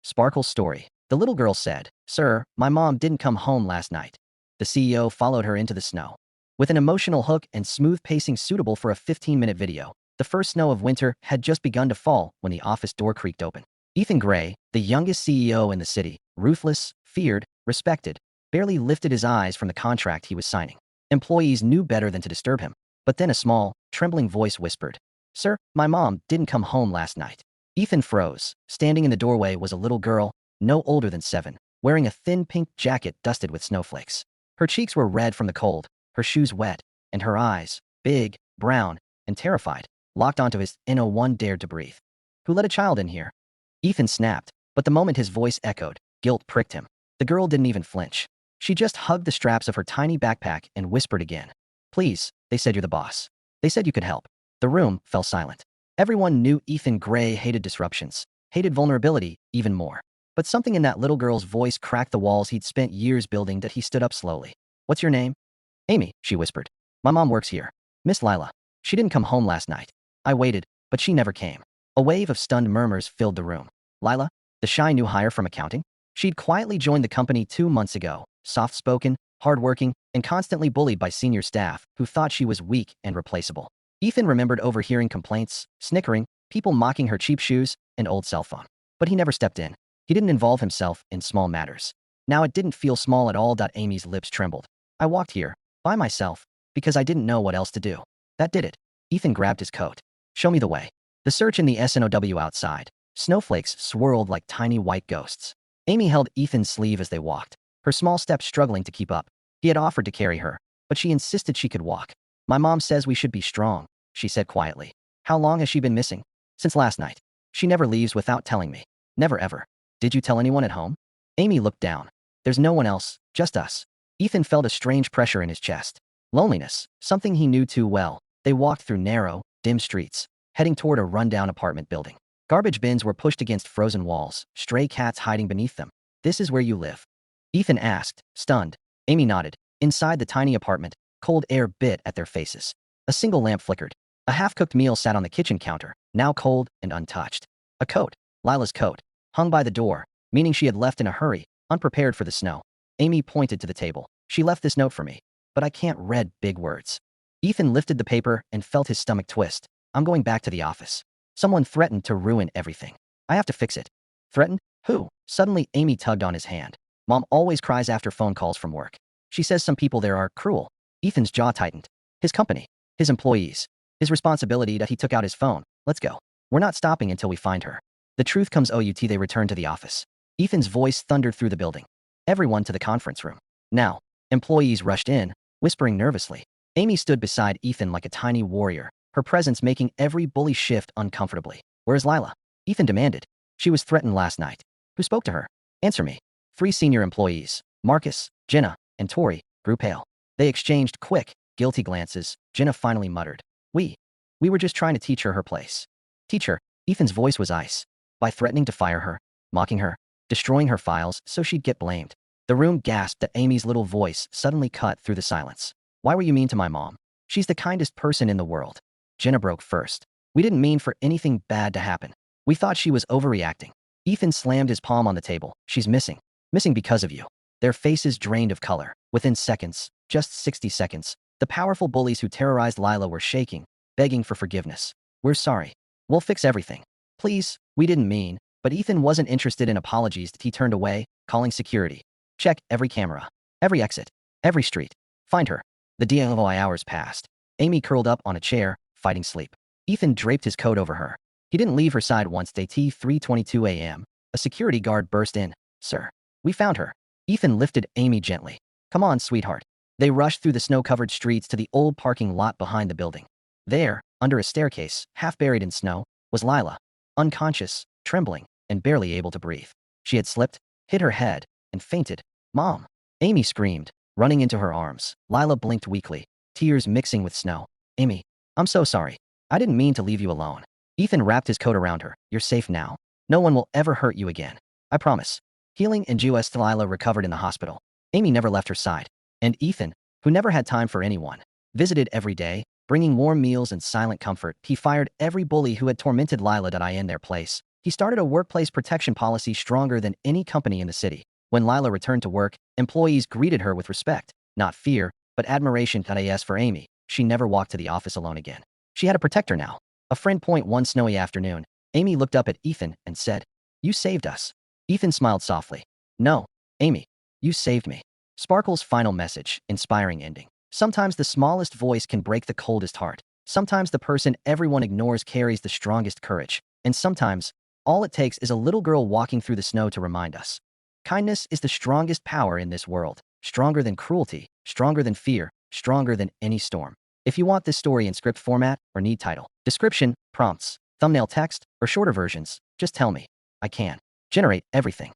Sparkle's story. The little girl said, "Sir, my mom didn't come home last night." The CEO followed her into the snow. With an emotional hook and smooth pacing suitable for a 15-minute video, the first snow of winter had just begun to fall when the office door creaked open. Ethan Gray, the youngest CEO in the city, ruthless, feared, respected, barely lifted his eyes from the contract he was signing. Employees knew better than to disturb him. But then a small, trembling voice whispered, "Sir, my mom didn't come home last night." Ethan froze. Standing in the doorway was a little girl, no older than 7, wearing a thin pink jacket dusted with snowflakes. Her cheeks were red from the cold, her shoes wet, and her eyes, big, brown, and terrified, locked onto his. No one dared to breathe. "Who let a child in here?" Ethan snapped, but the moment his voice echoed, guilt pricked him. The girl didn't even flinch. She just hugged the straps of her tiny backpack and whispered again, "Please, they said you're the boss. They said you could help." The room fell silent. Everyone knew Ethan Gray hated disruptions, hated vulnerability even more. But something in that little girl's voice cracked the walls he'd spent years building that he stood up slowly. "What's your name?" "Amy," she whispered. "My mom works here. Miss Lila. She didn't come home last night. I waited, but she never came." A wave of stunned murmurs filled the room. Lila, the shy new hire from accounting? She'd quietly joined the company 2 months ago, soft-spoken, hardworking, and constantly bullied by senior staff who thought she was weak and replaceable. Ethan remembered overhearing complaints, snickering, people mocking her cheap shoes and old cell phone. But he never stepped in. He didn't involve himself in small matters. Now it didn't feel small at all. Amy's lips trembled. "I walked here, by myself, because I didn't know what else to do. That did it." Ethan grabbed his coat. "Show me the way." The search in the SNOW outside. Snowflakes swirled like tiny white ghosts. Amy held Ethan's sleeve as they walked, her small steps struggling to keep up. He had offered to carry her, but she insisted she could walk. "My mom says we should be strong," she said quietly. "How long has she been missing?" "Since last night. She never leaves without telling me. Never ever." "Did you tell anyone at home?" Amy looked down. "There's no one else, just us." Ethan felt a strange pressure in his chest. Loneliness, something he knew too well. They walked through narrow, dim streets, heading toward a rundown apartment building. Garbage bins were pushed against frozen walls, stray cats hiding beneath them. "This is where you live?" Ethan asked, stunned. Amy nodded. Inside the tiny apartment, cold air bit at their faces. A single lamp flickered. A half-cooked meal sat on the kitchen counter, now cold and untouched. A coat, Lila's coat, hung by the door, meaning she had left in a hurry, unprepared for the snow. Amy pointed to the table. "She left this note for me, but I can't read big words." Ethan lifted the paper and felt his stomach twist. "I'm going back to the office. Someone threatened to ruin everything. I have to fix it." "Threatened? Who?" Suddenly Amy tugged on his hand. "Mom always cries after phone calls from work. She says some people there are cruel." Ethan's jaw tightened. His company, his employees, his responsibility. That he took out his phone. "Let's go. We're not stopping until we find her." The truth comes out. They returned to the office. Ethan's voice thundered through the building. "Everyone to the conference room. Now." Employees rushed in, whispering nervously. Amy stood beside Ethan like a tiny warrior, her presence making every bully shift uncomfortably. "Where's Lila?" Ethan demanded. "She was threatened last night." "Who spoke to her?" "Answer me." 3 senior employees, Marcus, Jenna, and Tori, grew pale. They exchanged quick, guilty glances. Jenna finally muttered, We were just trying to teach her her place." "Teach her?" Ethan's voice was ice. "By threatening to fire her, mocking her, destroying her files so she'd get blamed." The room gasped. Amy's little voice suddenly cut through the silence. "Why were you mean to my mom? She's the kindest person in the world." Jenna broke first. "We didn't mean for anything bad to happen. We thought she was overreacting." Ethan slammed his palm on the table. "She's missing. Missing because of you." Their faces drained of color. Within seconds, just 60 seconds, the powerful bullies who terrorized Lila were shaking, begging for forgiveness. "We're sorry. We'll fix everything. Please, we didn't mean." But Ethan wasn't interested in apologies. He turned away, calling security. "Check every camera, every exit, every street. Find her." The DLOI hours passed. Amy curled up on a chair, fighting sleep. Ethan draped his coat over her. He didn't leave her side once. Day 3:22 a.m. A security guard burst in. "Sir, we found her." Ethan lifted Amy gently. "Come on, sweetheart." They rushed through the snow-covered streets to the old parking lot behind the building. There, under a staircase, half buried in snow, was Lila, unconscious, trembling, and barely able to breathe. She had slipped, hit her head, and fainted. "Mom!" Amy screamed, running into her arms. Lila blinked weakly, tears mixing with snow. "Amy, I'm so sorry. I didn't mean to leave you alone." Ethan wrapped his coat around her. "You're safe now. No one will ever hurt you again. I promise." Healing and Juice. Lila recovered in the hospital. Amy never left her side. And Ethan, who never had time for anyone, visited every day, bringing warm meals and silent comfort. He fired every bully who had tormented Lila in their place, He started a workplace protection policy stronger than any company in the city. When Lila returned to work, employees greeted her with respect, not fear, but admiration. As for Amy, she never walked to the office alone again. She had a protector now. A friend. One snowy afternoon, Amy looked up at Ethan and said, "You saved us." Ethan smiled softly. "No, Amy, you saved me." Sparkle's final message, inspiring ending. Sometimes the smallest voice can break the coldest heart. Sometimes the person everyone ignores carries the strongest courage. And sometimes, all it takes is a little girl walking through the snow to remind us. Kindness is the strongest power in this world. Stronger than cruelty, stronger than fear, stronger than any storm. If you want this story in script format or need title, description, prompts, thumbnail text, or shorter versions, just tell me. I can generate everything.